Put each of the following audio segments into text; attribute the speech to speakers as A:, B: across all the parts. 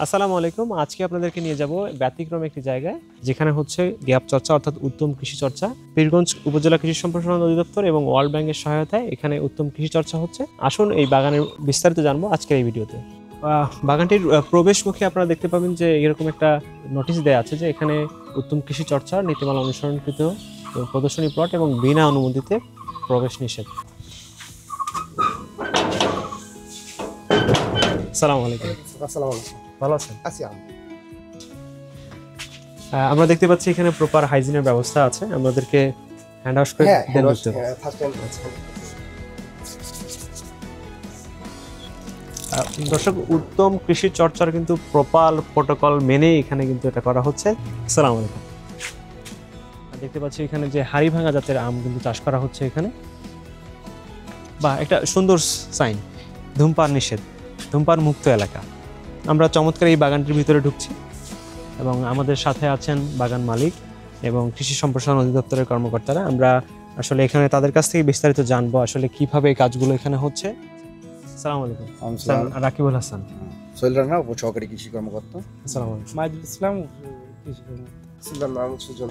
A: আসসালামু আলাইকুম। আজকে আপনাদেরকে নিয়ে যাব ব্যতিক্রম একটি জায়গায়, যেখানে হচ্ছে গ্যাপ চর্চা অর্থাৎ উত্তম কৃষি চর্চা। পীরগঞ্জ উপজেলা কৃষি সম্প্রসারণ অধিদপ্তর এবং ওয়ার্ল্ড ব্যাংকের সহায়তায় এখানে উত্তম কৃষি চর্চা হচ্ছে। আসুন এই বাগানের বিস্তারিত জানবো আজকের এই ভিডিওতে। বাগানটির প্রবেশমুখে আপনারা দেখতে পাবেন যে এরকম একটা নোটিশ দেওয়া আছে যে এখানে উত্তম কৃষি চর্চার নীতিমালা অনুসরণকৃত প্রদর্শনী প্লট এবং বিনা অনুমতিতে প্রবেশ নিষেধ। আসসালামু আলাইকুম।
B: আসসালামু আলাইকুম।
A: ভালো আছেন?
B: আছি আমি।
A: আমরা দেখতে পাচ্ছি এখানে প্রপার হাইজিনের ব্যবস্থা আছে। আমাদেরকে হ্যান্ড ওয়াশ করে দেন হচ্ছে।
B: First time.
A: দর্শক, উত্তম কৃষি চর্চার কিন্তু প্রপার প্রোটোকল মেনে এখানে কিন্তু এটা করা হচ্ছে। আসসালামু আলাইকুম। দেখতে পাচ্ছি এখানে যে হাড়ি ভাঙা জাতের আম কিন্তু চাষ করা হচ্ছে এখানে। বা একটা সুন্দর সাইন, ধূমপান নিষেধ, ধূমপান মুক্ত এলাকা। আমরা চমৎকার এই বাগানটির ভিতরে ঢুকছি এবং আমাদের সাথে আছেন বাগান মালিক এবং কৃষি সম্প্রসারণ অধিদপ্তরের কর্মকর্তারা। আমরা আসলে এখানে তাদের কাছ থেকে বিস্তারিত জানবো আসলে কিভাবে এই কাজগুলো এখানে হচ্ছে। আসসালামু আলাইকুম। রাকিবুল হাসান,
B: সোহেল রানা, উপসহকারী কৃষি কর্মকর্তা।
A: আসসালামু আলাইকুম।
C: মাইদুল ইসলাম, কৃষি কর্মকর্তা।
B: সুলতান মাহমুদ সুজন।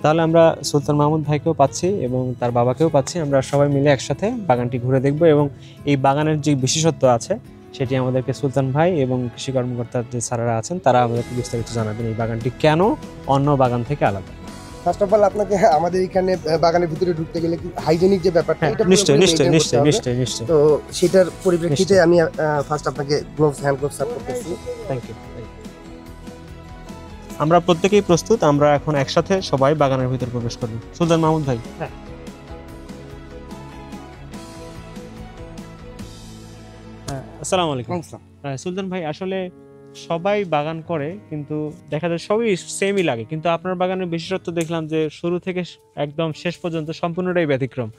A: তাহলে আমরা সুলতান মাহমুদ ভাইকেও পাচ্ছি এবং তার বাবাকেও পাচ্ছি। আমরা সবাই মিলে একসাথে বাগানটি ঘুরে দেখব এবং এই বাগানের যে বিশেষত্ব আছে সেটি আমাদেরকে সুলতান ভাই এবং কৃষি কর্মকর্তার যে স্যারেরা আছেন তারা আমাদেরকে বিস্তারিত জানাবেন এই বাগানটি কেন অন্য বাগান থেকে আলাদা।
B: ফার্স্ট অফ অল আপনাকে আমাদের এখানে বাগানের ভিতরে ঢুকতে গেলে কি হাইজেনিক যে ব্যাপারটা এটা
A: নিশ্চয়ই
B: পুরোপুরি
A: নিশ্চয়ই
B: maintain
A: নিশ্চয়ই
B: করতে হবে।
A: নিশ্চয়ই নিশ্চয়ই।
B: তো সেটার পরিপ্রেক্ষিতে আমি ফার্স্ট আপনাকে গ্লোভস, হ্যান্ড গ্লোভস সার্ভ করতেছি।
A: Thank you. আমরা প্রত্যেকেই প্রস্তুত। আমরা এখন একসাথে সবাই বাগানের ভিতর প্রবেশ করব। সুলতান মাহমুদ ভাই। আসসালামু আলাইকুম। সুলতান ভাই, আসলে সবাই বাগান করে কিন্তু দেখা যায় সবই সেমই লাগে, কিন্তু আপনার বাগানের বিশেষত্ব দেখলাম যে শুরু থেকে একদম শেষ পর্যন্ত সম্পূর্ণটাই ব্যতিক্রম।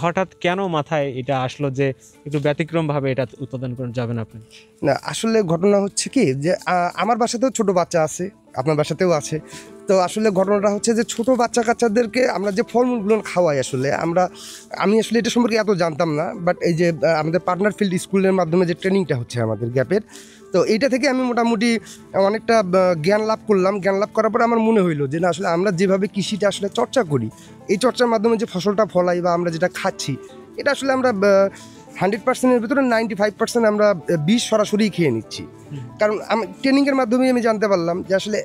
A: হঠাৎ কেন মাথায় এটা আসলো যে একটু ব্যতিক্রম ভাবে এটা উৎপাদন করে যাবেন আপনি?
B: না, আসলে ঘটনা হচ্ছে কি যে আমার বাসাতেও ছোট বাচ্চা আছে, আপনার বাসাতেও আছে। তো আসলে ঘটনাটা হচ্ছে যে ছোট বাচ্চা কাচ্চাদেরকে আমরা যে ফলমূলগুলো খাওয়াই, আসলে আমি আসলে এটা সম্পর্কে এত জানতাম না। বাট এই যে আমাদের পার্টনার ফিল্ড স্কুলের মাধ্যমে যে ট্রেনিংটা হচ্ছে আমাদের গ্যাপের, তো এইটা থেকে আমি মোটামুটি অনেকটা জ্ঞান লাভ করলাম। জ্ঞান লাভ করার পরে আমার মনে হইলো যে না, আসলে আমরা যেভাবে কৃষিটা আসলে চর্চা করি, এই চর্চার মাধ্যমে যে ফসলটা ফলাই বা আমরা যেটা খাচ্ছি, এটা আসলে আমরা 100%-এর ভিতরে 95% আমরা বীজ সরাসরি খেয়ে নিচ্ছি। কারণ আমি ট্রেনিংয়ের মাধ্যমে আমি জানতে পারলাম যে আসলে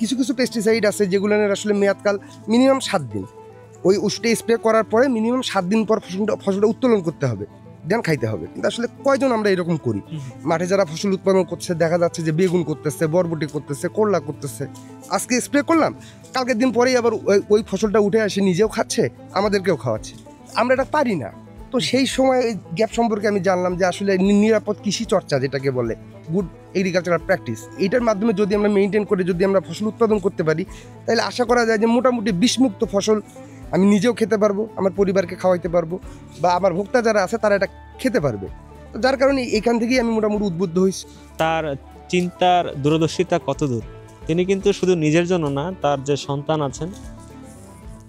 B: কিছু কিছু পেস্টিসাইড আছে যেগুলোর আসলে মেয়াদকাল মিনিমাম 7 দিন। ওই ওষুধটা স্প্রে করার পরে মিনিমাম 7 দিন পর ফসলটা উত্তোলন করতে হবে, দেন খাইতে হবে। কিন্তু আসলে কয়জন আমরা এরকম করি? মাঠে যারা ফসল উৎপাদন করছে দেখা যাচ্ছে যে বেগুন করতেছে, বরবটি করতেছে, করলা করতেছে, আজকে স্প্রে করলাম, কালকের দিন পরেই আবার ওই ফসলটা উঠে আসে, নিজেও খাচ্ছে, আমাদেরকেও খাওয়াচ্ছে। আমরা এটা পারি না। তো সেই সময় এই গ্যাপ সম্পর্কে আমি জানলাম যে আসলে নিরাপদ কৃষি চর্চা যেটাকে বলে, গুড এগ্রিকালচারাল প্র্যাকটিস, এইটার মাধ্যমে যদি আমরা মেনটেন করে যদি আমরা ফসল উৎপাদন করতে পারি, তাহলে আশা করা যায় যে মোটামুটি বিষমুক্ত ফসল আমি নিজেও খেতে পারবো, আমার পরিবারকে খাওয়াইতে পারবো, বা আমার ভোক্তা যারা আছে তারা এটা খেতে পারবে। তো যার কারণে এখান থেকেই আমি মোটামুটি উদ্বুদ্ধ হয়েছি।
A: তার চিন্তার দূরদর্শিতা কত দূর! তিনি কিন্তু শুধু নিজের জন্য না, তার যে সন্তান আছেন,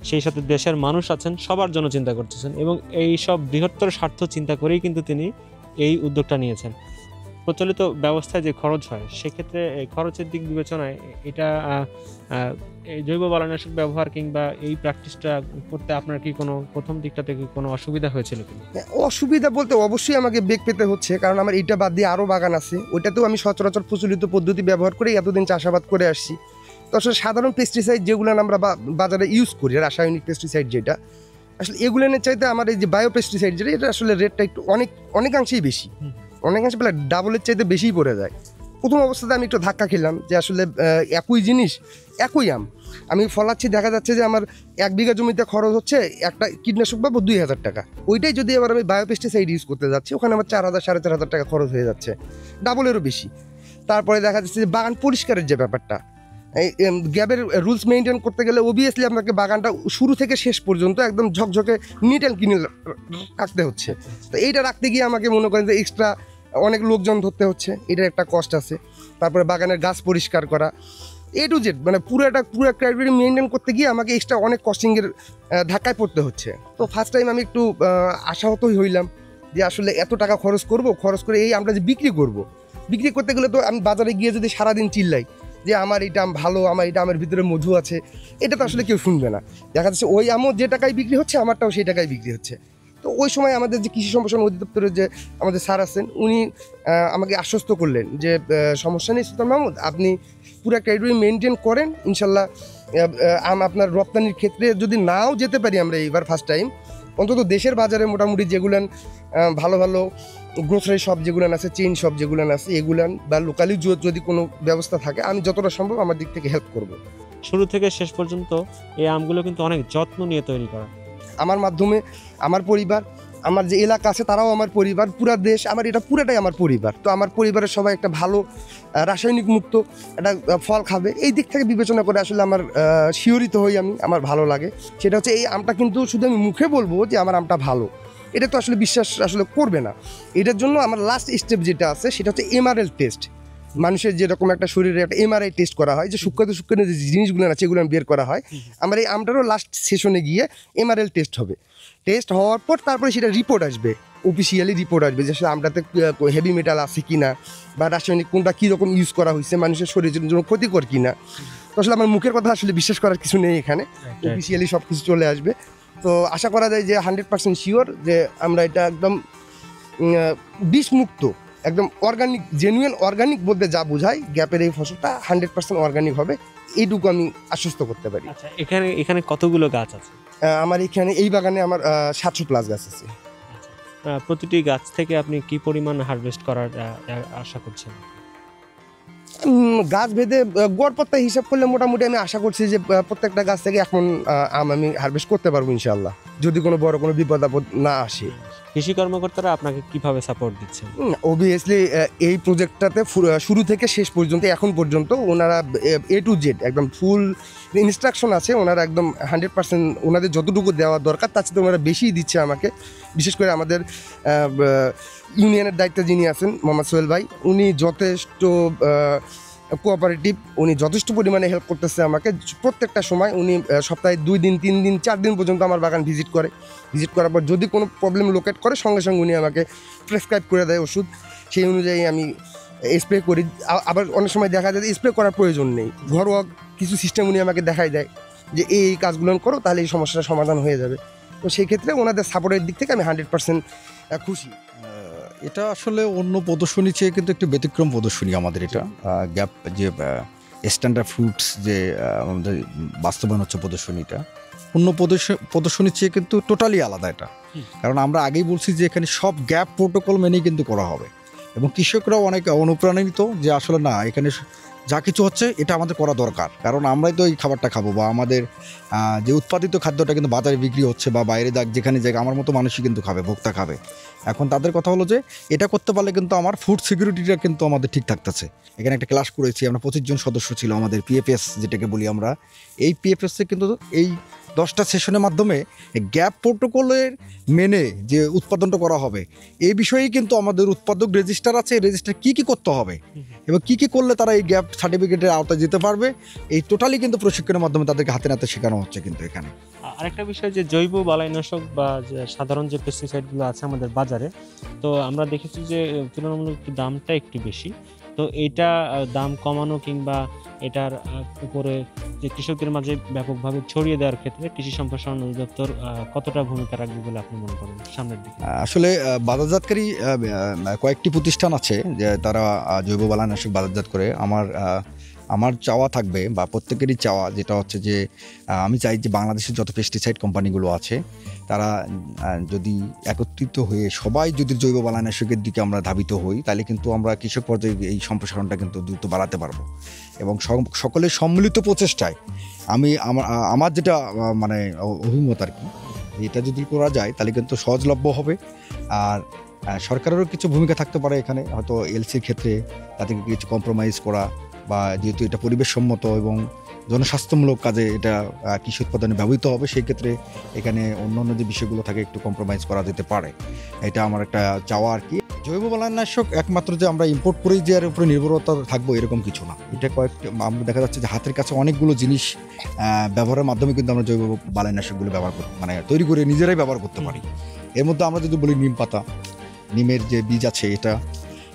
A: সেই সাথে দেশের মানুষ আছেন, সবার জন্য চিন্তা করতেছেন এবং এই সব বৃহত্তর স্বার্থ চিন্তা করেই কিন্তু তিনি এই উদ্যোগটা নিয়েছেন। প্রচলিত ব্যবস্থায় যে খরচ হয় সেক্ষেত্রে খরচের দিক বিবেচনায় এটা এই জৈব বালানাশক ব্যবহার কিংবা এই প্র্যাকটিসটা করতে আপনার কি কোনো প্রথম দিকটা থেকে কোনো অসুবিধা হয়েছিল কি?
B: অসুবিধা বলতে অবশ্যই আমাকে বেগ পেতে হচ্ছে, কারণ আমার এইটা বাদ দিয়ে আরও বাগান আছে, ওইটাতেও আমি সচরাচর প্রচলিত পদ্ধতি ব্যবহার করে এতদিন চাষাবাদ করে আসছি। তো আসলে সাধারণ পেস্টিসাইড যেগুলো আমরা বাজারে ইউজ করি, রাসায়নিক পেস্টিসাইড যেটা, আসলে এগুলোর চাইতে আমার এই যে বায়ো পেস্টিসাইড যেটা, এটা আসলে রেটটা একটু অনেকাংশেই বেশি, অনেকাংশে প্রায় ডাবলের চাইতে বেশিই পড়ে যায়। প্রথম অবস্থাতে আমি একটু ধাক্কা খেলাম যে আসলে একই জিনিস, একই আম আমি ফলাচ্ছি, দেখা যাচ্ছে যে আমার 1 বিঘা জমিতে খরচ হচ্ছে একটা কীটনাশক পাবো 2000 টাকা। ওইটাই যদি আবার আমি বায়োপেস্টিসাইড ইউজ করতে যাচ্ছি, ওখানে আমার 4000 4500 টাকা খরচ হয়ে যাচ্ছে, ডাবলেরও বেশি। তারপরে দেখা যাচ্ছে যে বাগান পরিষ্কারের যে ব্যাপারটা, এই গ্যাপের রুলস মেনটেন করতে গেলে অবভিয়াসলি আপনাকে বাগানটা শুরু থেকে শেষ পর্যন্ত একদম ঝকঝকে নিট অ্যান্ড ক্লিন রাখতে হচ্ছে। তো এইটা রাখতে গিয়ে আমাকে মনে করেন যে এক্সট্রা অনেক লোকজন ধরতে হচ্ছে, এটার একটা কষ্ট আছে। তারপরে বাগানের গাছ পরিষ্কার করা, এ টু জেড মানে পুরো ক্রাইটেরিয়া মেনটেন করতে গিয়ে আমাকে এক্সট্রা অনেক কস্টিংয়ের ধাক্কায় পড়তে হচ্ছে। তো ফার্স্ট টাইম আমি একটু আশাহতই হইলাম যে আসলে এত টাকা খরচ করে এই আমরা যে বিক্রি করব, বিক্রি করতে গেলে তো আমি বাজারে গিয়ে যদি সারাদিন চিল্লাই যে আমার এটা আম ভালো, আমার এটা আমের ভিতরে মধু আছে, এটা তো আসলে কেউ শুনবে না। দেখা যাচ্ছে ওই আমও যে টাকায় বিক্রি হচ্ছে আমারটাও সেই টাকায় বিক্রি হচ্ছে। তো ওই সময় আমাদের যে কৃষি সম্প্রসারণ অধিদপ্তরের যে আমাদের স্যার আছেন, উনি আমাকে আশ্বস্ত করলেন যে সমস্যা নেই সুলতান মাহমুদ, আপনি পুরো ক্যাটেগরি মেনটেন করেন, ইনশাল্লাহ আম আপনার রপ্তানির ক্ষেত্রে যদি নাও যেতে পারি আমরা এইবার ফার্স্ট টাইম, অন্তত দেশের বাজারে মোটামুটি যেগুলান ভালো ভালো গ্রোসারি শপ যেগুলান আছে, চেইন শপ যেগুলান আছে, এগুলান বা লোকালি যদি কোনো ব্যবস্থা থাকে, আমি যতটা সম্ভব আমার দিক থেকে হেল্প করব।
A: শুরু থেকে শেষ পর্যন্ত এই আমগুলো কিন্তু অনেক যত্ন নিয়ে তৈরি করা।
B: আমার মাধ্যমে আমার পরিবার, আমার যে এলাকা আছে তারাও আমার পরিবার, পুরা দেশ আমার, এটা পুরাটাই আমার পরিবার। তো আমার পরিবারের সবাই একটা ভালো রাসায়নিক মুক্ত একটা ফল খাবে, এই দিক থেকে বিবেচনা করে আসলে আমার শিহরিত হই আমি, আমার ভালো লাগে। সেটা হচ্ছে এই আমটা কিন্তু শুধু আমি মুখে বলবো যে আমার আমটা ভালো, এটা তো আসলে বিশ্বাস আসলে করবে না। এটার জন্য আমার লাস্ট স্টেপ যেটা আছে সেটা হচ্ছে এমআরএল টেস্ট। মানুষের যেরকম একটা শরীরে একটা এমআরআই টেস্ট করা হয়, যে সূক্ষ্ম যে জিনিসগুলো আছে এগুলো বের করা হয়, আমার এই আমটারও লাস্ট সেশনে গিয়ে এমআরএল টেস্ট হবে। টেস্ট হওয়ার পর তারপরে সেটা রিপোর্ট আসবে, অফিসিয়ালি রিপোর্ট আসবে যে আসলে আমটাতে হেভি মেটাল আছে কিনা, বা রাসায়নিক কোনটা কীরকম ইউজ করা হয়েছে, মানুষের শরীরের জন্য ক্ষতিকর কিনা। তো আসলে আমার মুখের কথা আসলে বিশ্বাস করার কিছু নেই এখানে, অফিসিয়ালি সব কিছু চলে আসবে। তো আশা করা যায় যে 100% শিওর যে আমরা এটা একদম বিষমুক্ত, একদম অর্গানিক, জেনুইন অর্গানিক বলতে যা বোঝায়, গ্যাপের এই ফসলটা 100% অর্গানিক হবে, এইটুকু আমি আশ্বস্ত করতে পারি।
A: আচ্ছা, এখানে কতগুলো গাছ আছে?
B: আমার এখানে এই বাগানে আমার 700+ গাছ আছে।
A: প্রতিটি গাছ থেকে আপনি কি পরিমাণ হারভেস্ট করার আশা করছেন?
B: গাছ ভেদে গড়পত্তা হিসাব করলে মোটামুটি আমি আশা করছি যে প্রত্যেকটা গাছ থেকে এখন আম আমি হারভেস্ট করতে পারবো ইনশাআল্লাহ, যদি কোনো বড় কোনো বিপদ আপদ না আসে।
A: কৃষি কর্মকর্তারা আপনাকে কিভাবে সাপোর্ট দিচ্ছেন?
B: অবভিয়াসলি এই প্রজেক্টটাতে শুরু থেকে শেষ পর্যন্ত এখন পর্যন্ত ওনারা A to Z একদম ফুল ইনস্ট্রাকশন আছে, ওনারা একদম 100% ওনাদের যতটুকু দেওয়া দরকার তার চেয়ে ওনারা বেশিই দিচ্ছে আমাকে। বিশেষ করে আমাদের ইউনিয়নের দায়িত্বে যিনি আছেন মোহাম্মদ সোহেল ভাই, উনি যথেষ্ট কোঅপারেটিভ, উনি যথেষ্ট পরিমাণে হেল্প করতেছে আমাকে প্রত্যেকটা সময়। উনি সপ্তাহে 2 দিন 3 দিন 4 দিন পর্যন্ত আমার বাগান ভিজিট করার পর যদি কোনো প্রবলেম লোকেট করে সঙ্গে সঙ্গে উনি আমাকে প্রেসক্রাইব করে দেয় ওষুধ, সেই অনুযায়ী আমি স্প্রে করি। আবার অনেক সময় দেখা যায় স্প্রে করার প্রয়োজন নেই, ঘরোয়া কিছু সিস্টেম উনি আমাকে দেখাই দেয় যে এই কাজগুলো করো, তাহলে এই সমস্যাটা সমাধান হয়ে যাবে। তো সেই ক্ষেত্রে ওনাদের সাপোর্টের দিক থেকে আমি 100% খুশি।
D: এটা আসলে অন্য প্রদর্শনী চেয়ে কিন্তু একটু ব্যতিক্রম প্রদর্শনী আমাদের এটা। গ্যাপ যে স্ট্যান্ডার্ড ফ্রুটস যে আমাদের বাস্তবায়ন হচ্ছে প্রদর্শনীটা, অন্য প্রদর্শনীর চেয়ে কিন্তু টোটালি আলাদা এটা। কারণ আমরা আগেই বলছি যে এখানে সব গ্যাপ প্রোটোকল মেনেই কিন্তু করা হবে, এবং কৃষকরাও অনেক অনুপ্রাণিত যে আসলে না, এখানে যা কিছু হচ্ছে এটা আমাদের করা দরকার, কারণ আমরাই তো এই খাবারটা খাবো, বা আমাদের যে উৎপাদিত খাদ্যটা কিন্তু বাজারে বিক্রি হচ্ছে বা বাইরে যেখানে জায়গা আমার মতো মানুষই কিন্তু খাবে, ভোক্তা খাবে। এখন তাদের কথা হলো যে এটা করতে পারলে কিন্তু আমার ফুড সিকিউরিটিটা কিন্তু আমাদের ঠিক থাকতেছে। এখানে একটা ক্লাস করেছি আমরা, 25 জন সদস্য ছিল আমাদের পিএফএস যেটাকে বলি আমরা। এই পিএফএসে কিন্তু এই 10টা সেশনের মাধ্যমে গ্যাপ প্রোটোকলের মেনে যে উৎপাদনটা করা হবে এই বিষয়েই কিন্তু আমাদের উৎপাদক রেজিস্টার আছে, রেজিস্টার কী কী করতে হবে এবং কী কী করলে তারা এই গ্যাপ সার্টিফিকেটের আওতায় যেতে পারবে, এই টোটালি কিন্তু প্রশিক্ষণের মাধ্যমে তাদেরকে হাতে নাতে শেখানো হচ্ছে কিন্তু এখানে।
A: আরেকটা বিষয় যে জৈব বালাইনাশক বা যে সাধারণ যে পেস্টিসাইডগুলো আছে আমাদের বাজারে, তো আমরা দেখেছি যে তুলনামূলক একটু দামটা একটু বেশি। তো এইটা দাম কমানো কিংবা এটার উপরে যে কৃষকদের মাঝে ব্যাপকভাবে ছড়িয়ে দেওয়ার ক্ষেত্রে কৃষি সম্প্রসারণ অধিদপ্তর কতটা ভূমিকা রাখবে বলে আপনি মনে করেন সামনের দিকে?
D: আসলে বাজারজাতকারী কয়েকটি প্রতিষ্ঠান আছে যে তারা জৈব বালাইনাশক বাজারজাত করে। আমার চাওয়া থাকবে বা প্রত্যেকেরই চাওয়া যেটা হচ্ছে যে আমি চাই যে বাংলাদেশের যত পেস্টিসাইড কোম্পানিগুলো আছে তারা যদি একত্রিত হয়ে সবাই যদি জৈব বালাইনাশকের দিকে আমরা ধাবিত হই, তাহলে কিন্তু আমরা কৃষক পর্যায়ে এই সম্প্রসারণটা কিন্তু দ্রুত বাড়াতে পারবো। এবং সকলের সম্মিলিত প্রচেষ্টায় আমার যেটা মানে অভিমত আর কি, এটা যদি করা যায় তাহলে কিন্তু সহজলভ্য হবে। আর সরকারেরও কিছু ভূমিকা থাকতে পারে এখানে, হয়তো এলসির ক্ষেত্রে তাদেরকে কিছু কম্প্রোমাইজ করা, বা যেহেতু এটা পরিবেশসম্মত এবং জনস্বাস্থ্যমূলক কাজে এটা কৃষি উৎপাদনে ব্যবহৃত হবে, সেই ক্ষেত্রে এখানে অন্যান্য যে বিষয়গুলো থাকে একটু কম্প্রোমাইজ করা যেতে পারে, এটা আমার একটা চাওয়া আর কি। জৈব বালাইনাশক একমাত্র যে আমরা ইম্পোর্ট করেই যে এর উপরে নির্ভরতা থাকবো এরকম কিছু না। এটা আমরা দেখা যাচ্ছে যে হাতের কাছে অনেকগুলো জিনিস ব্যবহারের মাধ্যমে কিন্তু আমরা জৈব বালাইনাশকগুলো ব্যবহার করি, মানে তৈরি করে নিজেরাই ব্যবহার করতে পারি। এর মধ্যে আমরা যদি বলি নিম পাতা, নিমের যে বীজ আছে এটা,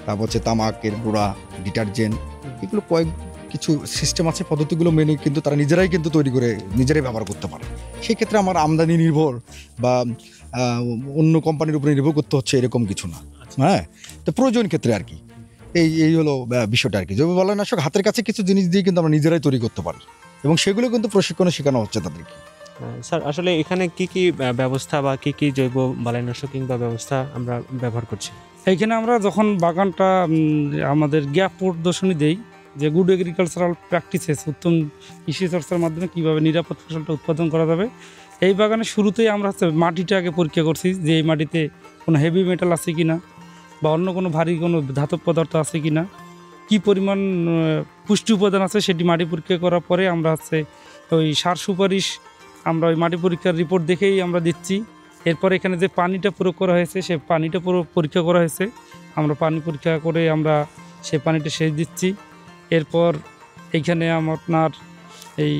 D: তারপর হচ্ছে তামাকের গুঁড়া, ডিটারজেন্ট, এগুলো কিছু সিস্টেম আছে, পদ্ধতিগুলো মেনে কিন্তু তারা নিজেরাই কিন্তু তৈরি করে নিজেরাই ব্যবহার করতে পারে। সেই ক্ষেত্রে আমার আমদানি নির্ভর বা অন্য কোম্পানির উপরে নির্ভর করতে হচ্ছে এরকম কিছু না। হ্যাঁ, তো প্রয়োজন ক্ষেত্রে আর কি এই হলো বিষয়টা আর কি। জৈব বালাইনাশক হাতের কাছে কিছু জিনিস দিয়ে কিন্তু আমরা নিজেরাই তৈরি করতে পারি এবং সেগুলো কিন্তু প্রশিক্ষণে শেখানো হচ্ছে তাদেরকে।
A: স্যার আসলে এখানে কি কি ব্যবস্থা বা কি কি জৈব বালাইনাশক কিংবা ব্যবস্থা আমরা ব্যবহার করছি?
C: এইখানে আমরা যখন বাগানটা আমাদের গ্যাপ প্রদর্শনী দেই, যে গুড এগ্রিকালচারাল প্র্যাকটিসেস, উত্তম কৃষি চর্চার মাধ্যমে কীভাবে নিরাপদ ফসলটা উৎপাদন করা যাবে, এই বাগানের শুরুতেই আমরা মাটিটা আগে পরীক্ষা করছি যে এই মাটিতে কোনো হেভি মেটাল আছে কি না, বা অন্য কোনো ভারী কোনো ধাতব পদার্থ আছে কি না, কী পরিমাণ পুষ্টি উপাদান আছে সেটি মাটি পরীক্ষা করার পরে আমরা ওই সার সুপারিশ আমরা ওই মাটি পরীক্ষার রিপোর্ট দেখেই আমরা দিচ্ছি। এরপর এখানে যে পানিটা প্রয়োগ করা হয়েছে সে পানিটা পুরো পরীক্ষা করা হয়েছে, আমরা পানি পরীক্ষা করে আমরা সেই পানিটা সেচ দিচ্ছি। এরপর এইখানে আপনার এই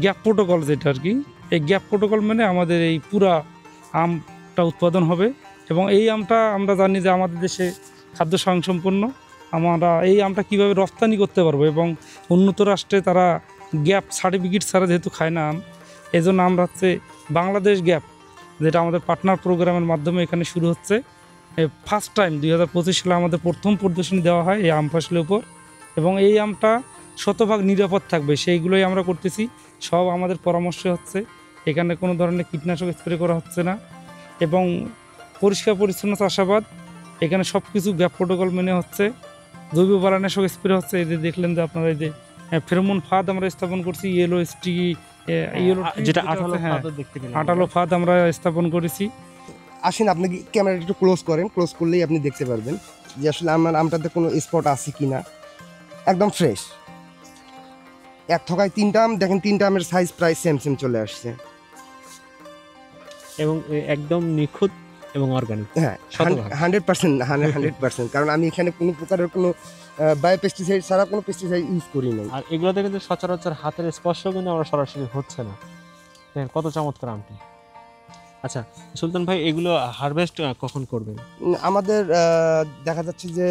C: গ্যাপ প্রোটোকল যেটা আর কি, এই গ্যাপ প্রোটোকল মানে আমাদের এই পুরা আমটা উৎপাদন হবে। এবং এই আমটা আমরা জানি যে আমাদের দেশে খাদ্য স্বয়ংসম্পন্ন, আমরা এই আমটা কীভাবে রপ্তানি করতে পারবো এবং উন্নত রাষ্ট্রে তারা গ্যাপ সার্টিফিকেট ছাড়া যেহেতু খায় না আম, এই জন্য আমরা বাংলাদেশ গ্যাপ, যেটা আমাদের পার্টনার প্রোগ্রামের মাধ্যমে এখানে শুরু হচ্ছে। ফার্স্ট টাইম 2025 সালে আমাদের প্রথম প্রদর্শনী দেওয়া হয় এই আম ফসলের উপর, এবং এই আমটা শতভাগ নিরাপদ থাকবে সেইগুলোই আমরা করতেছি। সব আমাদের পরামর্শ হচ্ছে, এখানে কোনো ধরনের কীটনাশক স্প্রে করা হচ্ছে না এবং পরিষ্কার পরিচ্ছন্ন চাষাবাদ, এখানে সব কিছু গ্যাপ প্রোটোকল মেনে হচ্ছে। জৈব বালাইনাশক স্প্রে হচ্ছে, এই যে দেখলেন যে আপনারা এই যে ফেরোমন ফাঁদ আমরা স্থাপন করছি, ইয়েলো
A: যেটা
C: আঠালো ফাঁদ আমরা স্থাপন করেছি।
B: আসেন আপনি ক্যামেরাটা একটু ক্লোজ করেন, ক্লোজ করলেই আপনি দেখতে পারবেন যে আসলে আমার আমটাতে কোনো স্পট আছে কি না। একদম ফ্রেশ, এক থকায় 3টা আম, দেখেন 3টা আমের সাইজ প্রায় সেম চলে আসছে
A: এবং একদম নিখুঁত এবং অর্গানিক।
B: হ্যাঁ, 100%, কারণ আমি এখানে কোনো প্রকারের কোনো বায়োপেস্টিসাইড ছাড়া কোনো পেস্টিসাইড ইউজ করি নাই।
A: আর এগুলোতে কিন্তু সচরাচর হাতের স্পর্শ কিন্তু আমরা সরাসরি হচ্ছে না। দেখেন কত চমৎকার আমটি। আচ্ছা সুলতান ভাই, এগুলো হারভেস্ট কখন করবেন?
B: আমাদের দেখা যাচ্ছে যে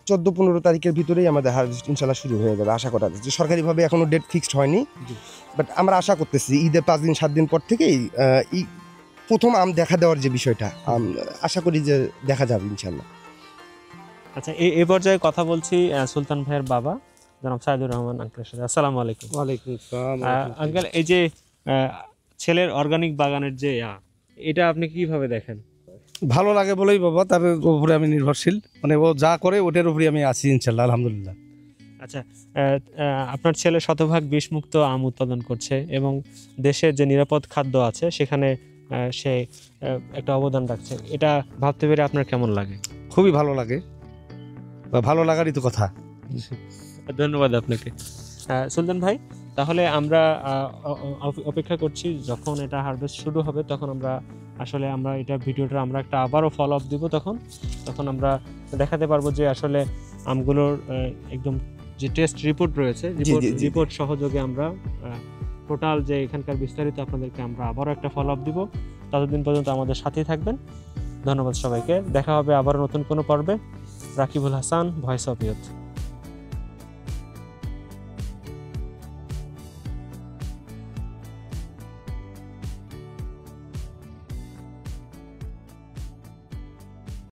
B: 14-15 তারিখের ভিতরেই আমাদের হারভেস্ট ইনশাল্লাহ শুরু হয়ে যাবে, আশা করা যাচ্ছে। সরকারিভাবে এখনো ডেট ফিক্সড হয়নি, বাট আমরা আশা করতেছি ঈদের 5 দিন 7 দিন পর থেকেই প্রথম আম দেখা দেওয়ার যে বিষয়টা আশা করি যে দেখা যাবে ইনশাল্লাহ।
A: আচ্ছা, এই পর্যায়ে কথা বলছি সুলতান ভাইয়ের বাবা জনাব সাইদুর রহমান আঙ্কেলের সাথে। আসসালামু আলাইকুম।
C: ওয়ালাইকুম আসসালাম।
A: আঙ্কেল, এই যে ছেলের অর্গানিক বাগানের যে এটা আপনি কিভাবে দেখেন?
C: ভালো লাগে বলেই বাবা, তার উপরে আমি নির্ভরশীল, মানে ও যা করে ওটার উপরে আমি আছি ইনশাল্লাহ, আলহামদুলিল্লাহ।
A: আচ্ছা, আপনার ছেলে শতভাগ বিষমুক্ত আম উৎপাদন করছে এবং দেশের যে নিরাপদ খাদ্য আছে সেখানে সে একটা অবদান রাখছে, এটা ভাবতে পেরে আপনার কেমন লাগে?
C: খুবই ভালো লাগে, বা ভালো লাগারই তো কথা।
A: ধন্যবাদ আপনাকে। সুলতান ভাই, তাহলে আমরা অপেক্ষা করছি যখন এটা হারভেস্ট শুরু হবে, তখন আমরা এটা ভিডিওটা আমরা একটা আবারও ফলো আপ দিব। তখন আমরা দেখাতে পারবো যে আসলে আমগুলোর একদম যে টেস্ট রিপোর্ট রয়েছে, রিপোর্ট সহযোগে আমরা টোটাল যে এখানকার বিস্তারিত আপনাদেরকে আমরা আবারও একটা ফলো আপ দিব। ততদিন পর্যন্ত আমাদের সাথেই থাকবেন। ধন্যবাদ সবাইকে। দেখা হবে আবারও নতুন কোনো পর্বে। Rakibul Hasan, voice of youth.